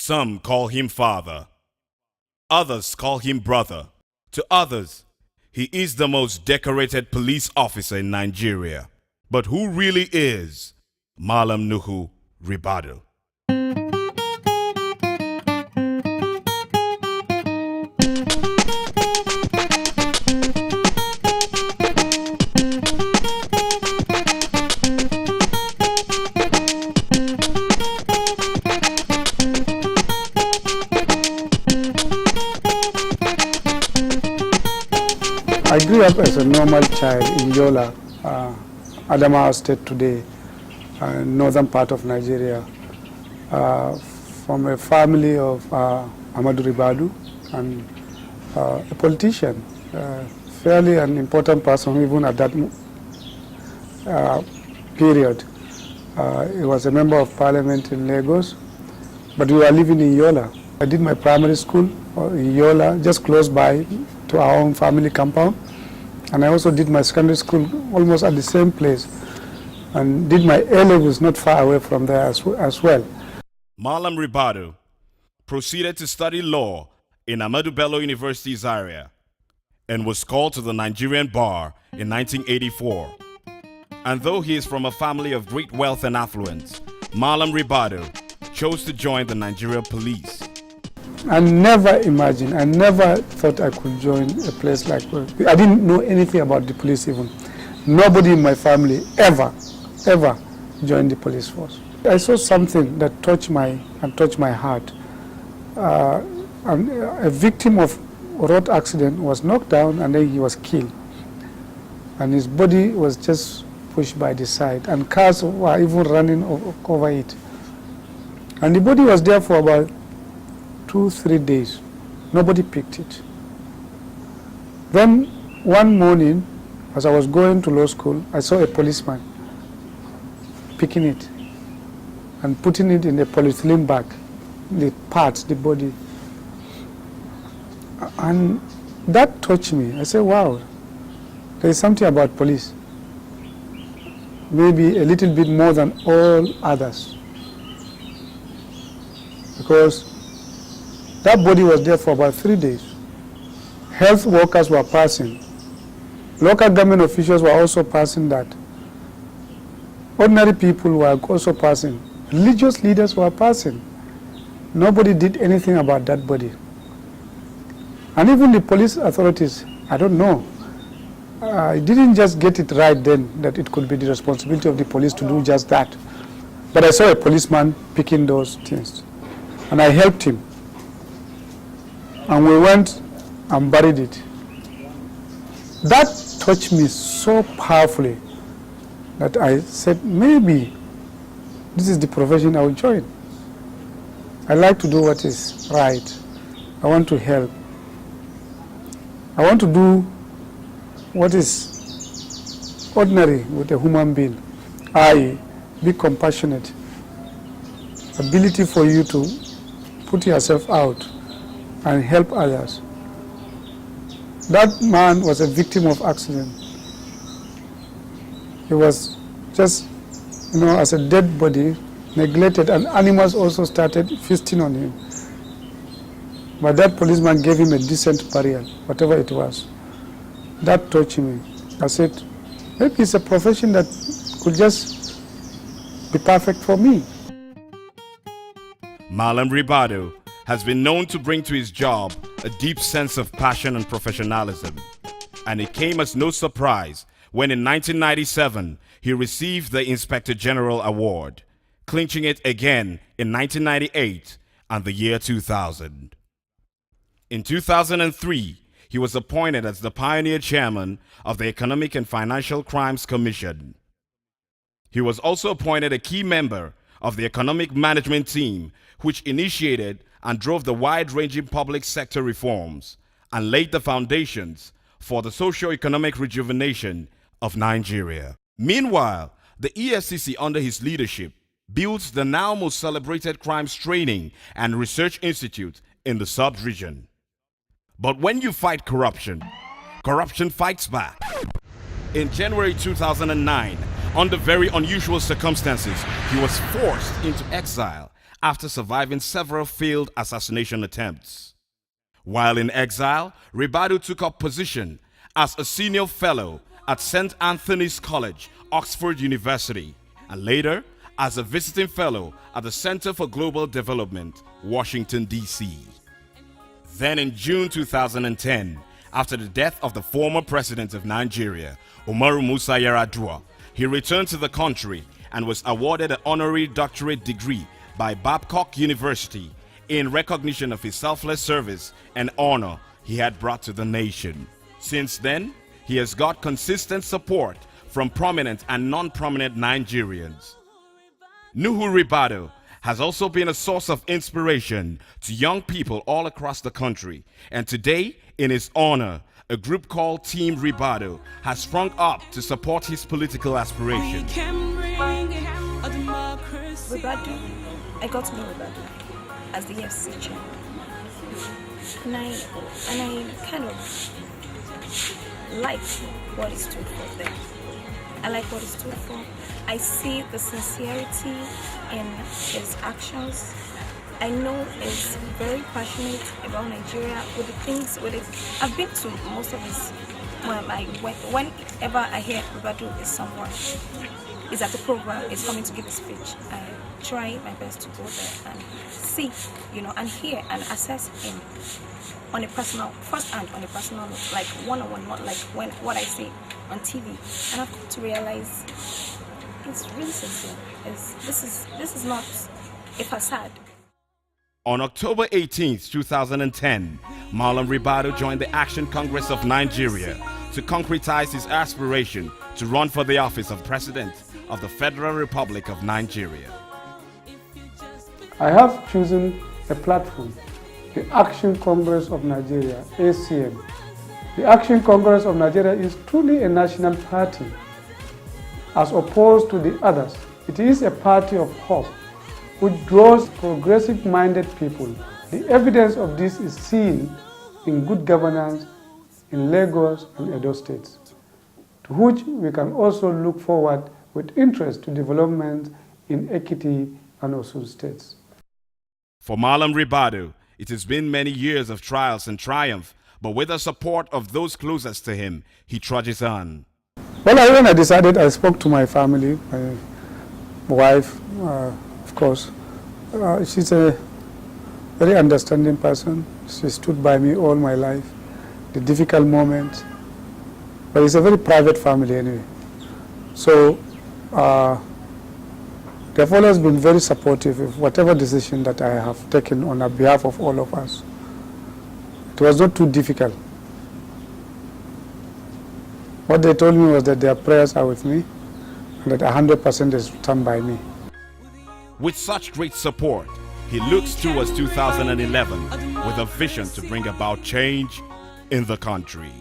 Some call him father. Others call him brother. To others, he is the most decorated police officer in Nigeria. But who really is Malam Nuhu Ribadu? I grew up as a normal child in Yola, Adamawa State today, northern part of Nigeria, from a family of Amadu Ribadu and a politician, fairly an important person even at that period. He was a member of parliament in Lagos, but we were living in Yola. I did my primary school in Yola, just close by to our own family compound. And I also did my secondary school almost at the same place, and did my A-levels not far away from there as well. Malam Ribadu proceeded to study law in Ahmadu Bello University Zaria and was called to the Nigerian bar in 1984. And though he is from a family of great wealth and affluence, Malam Ribadu chose to join the Nigerian police. I never imagined, I never thought I could join a place like that. I didn't know anything about the police even. Nobody in my family ever joined the police force. I saw something that touched my heart. A victim of a road accident was knocked down and then he was killed. And his body was just pushed by the side, and cars were even running over it. And the body was there for about 2-3 days. Nobody picked it. Then one morning, as I was going to law school, I saw a policeman picking it and putting it in a polyethylene bag, the parts, the body. And that touched me. I said, wow, there is something about police. Maybe a little bit more than all others. Because that body was there for about 3 days. Health workers were passing. Local government officials were also passing that. Ordinary people were also passing. Religious leaders were passing. Nobody did anything about that body. And even the police authorities, I don't know, didn't just get it right then that it could be the responsibility of the police to do just that. But I saw a policeman picking those things, and I helped him. And we went and buried it. That touched me so powerfully that I said, maybe this is the profession I will join. I like to do what is right. I want to help. I want to do what is ordinary with a human being. Be compassionate. Ability for you to put yourself out and help others. That man was a victim of accident. He was just, as a dead body, neglected, and animals also started feasting on him. But that policeman gave him a decent burial, whatever it was. That touched me. I said, maybe it's a profession that could just be perfect for me. Malam Ribadu has been known to bring to his job a deep sense of passion and professionalism. And it came as no surprise when in 1997 he received the Inspector General Award, clinching it again in 1998 and the year 2000. In 2003, he was appointed as the pioneer chairman of the Economic and Financial Crimes Commission. He was also appointed a key member of the economic management team, which initiated and drove the wide-ranging public sector reforms and laid the foundations for the socio-economic rejuvenation of Nigeria. Meanwhile, the EFCC under his leadership built the now most celebrated Crimes Training and Research Institute in the sub-region. But when you fight corruption, corruption fights back. In January 2009, under very unusual circumstances, he was forced into exile after surviving several failed assassination attempts. While in exile, Ribadu took up position as a senior fellow at St. Anthony's College, Oxford University, and later as a visiting fellow at the Center for Global Development, Washington, D.C. Then in June 2010, after the death of the former president of Nigeria, Umaru Musa Yar'Adua, he returned to the country and was awarded an honorary doctorate degree by Babcock University in recognition of his selfless service and honor he had brought to the nation. Since then, he has got consistent support from prominent and non-prominent Nigerians. Nuhu Ribadu has also been a source of inspiration to young people all across the country, and today, in his honor, a group called Team Ribadu has sprung up to support his political aspirations. Ribadu, I got to know Ribadu as the EFCC chair, and I kind of like what he stood for there. I like what he stood for. I see the sincerity in his actions. I know he's very passionate about Nigeria with the things with it. I've been to most of his. Whenever I hear Ribadu is somewhere, is at the program, is coming to give a speech, I try my best to go there and see, and hear and assess him on a personal, firsthand, on a personal note, like one-on-one, not like what I see on TV. And I've come to realize it's really sincere. This is not a facade. On October 18, 2010, Malam Ribadu joined the Action Congress of Nigeria to concretize his aspiration to run for the office of President of the Federal Republic of Nigeria. I have chosen a platform, the Action Congress of Nigeria, ACN. The Action Congress of Nigeria is truly a national party. As opposed to the others, it is a party of hope, which draws progressive-minded people. The evidence of this is seen in good governance in Lagos and Edo states, to which we can also look forward with interest to development in Ekiti and Osun states. For Malam Ribadu, it has been many years of trials and triumph, but with the support of those closest to him, he trudges on. Well, when I decided, I spoke to my family, my wife, of course. She's a very understanding person. She stood by me all my life, the difficult moments. But it's a very private family anyway. So they've always been very supportive of whatever decision that I have taken on behalf of all of us. It was not too difficult. What they told me was that their prayers are with me and that 100% is stand by me. With such great support, he looks towards 2011 with a vision to bring about change in the country.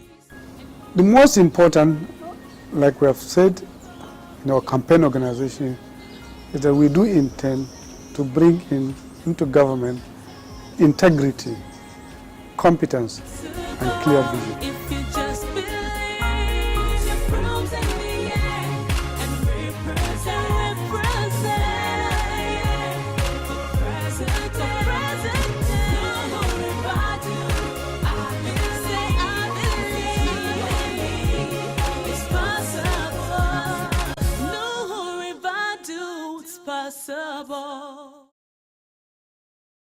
The most important, like we have said in our campaign organization, is that we do intend to bring into government integrity, competence, and clear vision. President